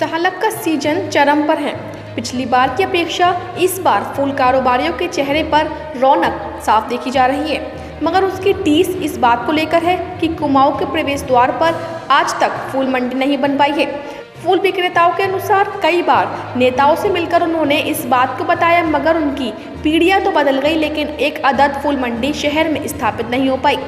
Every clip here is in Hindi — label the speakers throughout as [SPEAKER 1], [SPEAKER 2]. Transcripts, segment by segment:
[SPEAKER 1] सहालग का सीजन चरम पर है। पिछली बार की अपेक्षा इस बार फूल कारोबारियों के चेहरे पर रौनक साफ देखी जा रही है, मगर उसकी टीस इस बात को लेकर है कि कुमाऊं के प्रवेश द्वार पर आज तक फूल मंडी नहीं बन पाई है। फूल विक्रेताओं के अनुसार कई बार नेताओं से मिलकर उन्होंने इस बात को बताया, मगर उनकी पीढ़ियां तो बदल गई, लेकिन एक आदत फूल मंडी शहर में स्थापित नहीं हो पाई।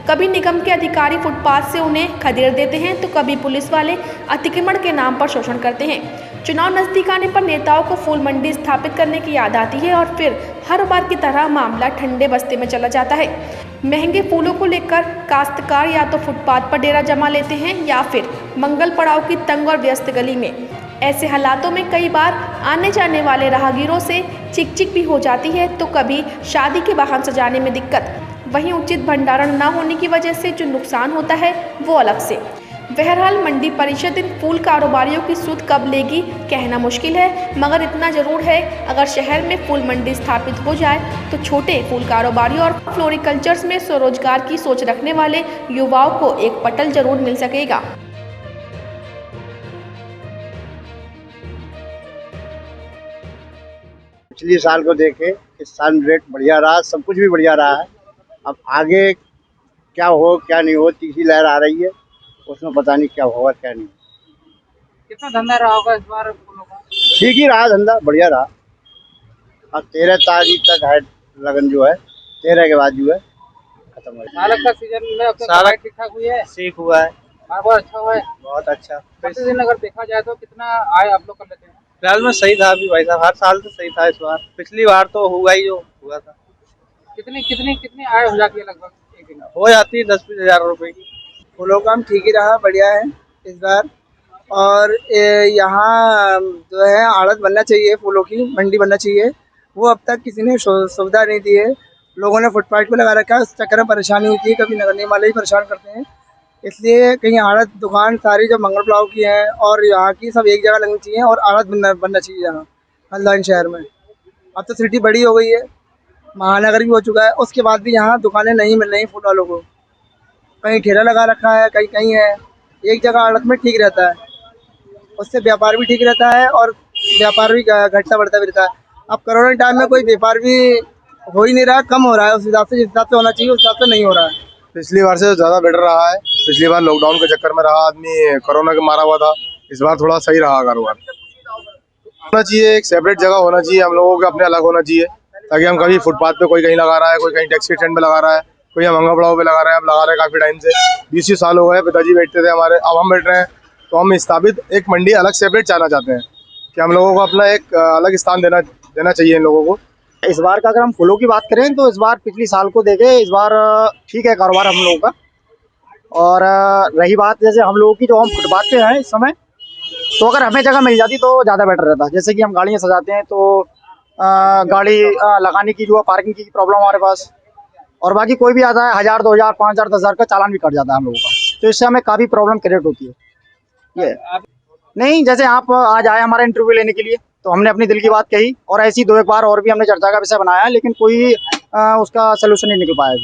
[SPEAKER 1] कभी निगम के अधिकारी फुटपाथ से उन्हें खदेड़ देते हैं, तो कभी पुलिस वाले अतिक्रमण के नाम पर शोषण करते हैं। चुनाव नजदीक आने पर नेताओं को फूल मंडी स्थापित करने की याद आती है और फिर हर बार की तरह मामला ठंडे बस्ते में चला जाता है। महंगे फूलों को लेकर काश्तकार या तो फुटपाथ पर डेरा जमा लेते हैं या फिर मंगल पड़ाव की तंग और व्यस्त गली में। ऐसे हालातों में कई बार आने जाने वाले राहगीरों से चिक भी हो जाती है, तो कभी शादी के वाहन सजाने में दिक्कत, वहीं उचित भंडारण न होने की वजह से जो नुकसान होता है वो अलग से। बहरहाल मंडी परिषद इन फूल कारोबारियों की सुध कब लेगी कहना मुश्किल है, मगर इतना जरूर है, अगर शहर में फूल मंडी स्थापित हो जाए तो छोटे फूल कारोबारियों और फ्लोरिकल्चर्स में स्वरोजगार की सोच रखने वाले युवाओं को एक पटल जरूर मिल सकेगा।
[SPEAKER 2] पिछले साल को देखे इस साल रेट बढ़िया रहा, सब कुछ भी बढ़िया रहा है। अब आगे क्या हो क्या नहीं हो, तीसरी लहर आ रही है, उसमें पता नहीं क्या होगा क्या नहीं।
[SPEAKER 3] कितना धंधा रहा होगा इस बार फूलों का?
[SPEAKER 2] ठीक ही रहा, धंधा बढ़िया रहा। अब 13 तारीख तक है लगन, जो है 13 के बाद जो है खत्म हो जाएगा।
[SPEAKER 3] सालक का सीजन में अब तक ठीक ठाक हुई है,
[SPEAKER 2] ठीक हुआ है,
[SPEAKER 3] कारोबार अच्छा हुआ है,
[SPEAKER 2] बहुत अच्छा।
[SPEAKER 3] प्रतिदिन अगर देखा जाए तो कितना आय आप लोग कर लेते हैं?
[SPEAKER 4] फिलहाल में सही था अभी भाई साहब, हर साल तो सही था, इस बार पिछली बार तो हुआ ही जो हुआ था।
[SPEAKER 3] कितनी आय हो जाती है लगभग एक दिन?
[SPEAKER 4] हो जाती है 10-20 हज़ार रुपए की।
[SPEAKER 5] फूलों का काम ठीक ही रहा, बढ़िया है इस बार। और यहाँ जो है आड़त बनना चाहिए, फूलों की मंडी बनना चाहिए, वो अब तक किसी ने सुविधा नहीं दी है। लोगों ने फुटपाथ पे लगा रखा है, उस चक्कर में परेशानी होती है, कभी नगर निगम वाले ही परेशान करते हैं। इसलिए कहीं आड़त दुकान सारी जो मंगल पड़ाव की है और यहाँ की सब एक जगह लगनी चाहिए और आड़त बनना चाहिए यहाँ हल्द्वानी शहर में। अब तो सिटी बड़ी हो गई है, महानगर भी हो चुका है, उसके बाद भी यहाँ दुकानें नहीं मिल रही फूल वालों को। कहीं ठेला लगा रखा है, कहीं कहीं है, एक जगह आड़त में ठीक रहता है, उससे व्यापार भी ठीक रहता है और व्यापार भी घटता बढ़ता भी रहता है। अब कोरोना टाइम में कोई व्यापार भी हो ही नहीं रहा, कम हो रहा है, उस हिसाब से जिस हिसाब से होना चाहिए उस हिसाब से नहीं हो रहा है।
[SPEAKER 6] पिछली बार से ज़्यादा बेटर रहा है। पिछली बार लॉकडाउन के चक्कर में रहा आदमी, कोरोना के मारा हुआ था। इस बार थोड़ा सही रहा कारोबार। होना चाहिए, एक सेपरेट जगह होना चाहिए, हम लोगों के अपने अलग होना चाहिए, ताकि हम कभी फुटपाथ पे, कोई कहीं लगा रहा है, कोई कहीं टैक्सी स्टैंड पे लगा रहा है, कोई हम मंगल पड़ाव पे लगा रहे हैं। अब लगा रहे हैं काफ़ी टाइम से, 20 साल हो गए, पिताजी बैठते थे हमारे, अब हम बैठ रहे हैं। तो हम स्थापित एक मंडी अलग सेपरेट चाहना चाहते हैं कि हम लोगों को अपना एक अलग स्थान देना चाहिए इन लोगों को।
[SPEAKER 2] इस बार का अगर हम फूलों की बात करें तो इस बार पिछली साल को देखे इस बार ठीक है कारोबार हम लोगों का। और रही बात जैसे हम लोगों की, जो हम फुटपाथ पे हैं इस समय, तो अगर हमें जगह मिल जाती तो ज़्यादा बेटर रहता। जैसे कि हम गाड़ियाँ सजाते हैं तो गाड़ी लगाने की जो है पार्किंग की प्रॉब्लम हमारे पास, और बाकी कोई भी आता है 1000, 2000, 5000, 10,000 का चालान भी कट जाता है हम लोगों का, तो इससे हमें काफ़ी प्रॉब्लम क्रिएट होती है। ये नहीं, जैसे आप आज आए हमारा इंटरव्यू लेने के लिए, तो हमने अपनी दिल की बात कही, और ऐसी 2-1 बार और भी हमने चर्चा का विषय बनाया, लेकिन कोई उसका सलूशन नहीं निकल पाया।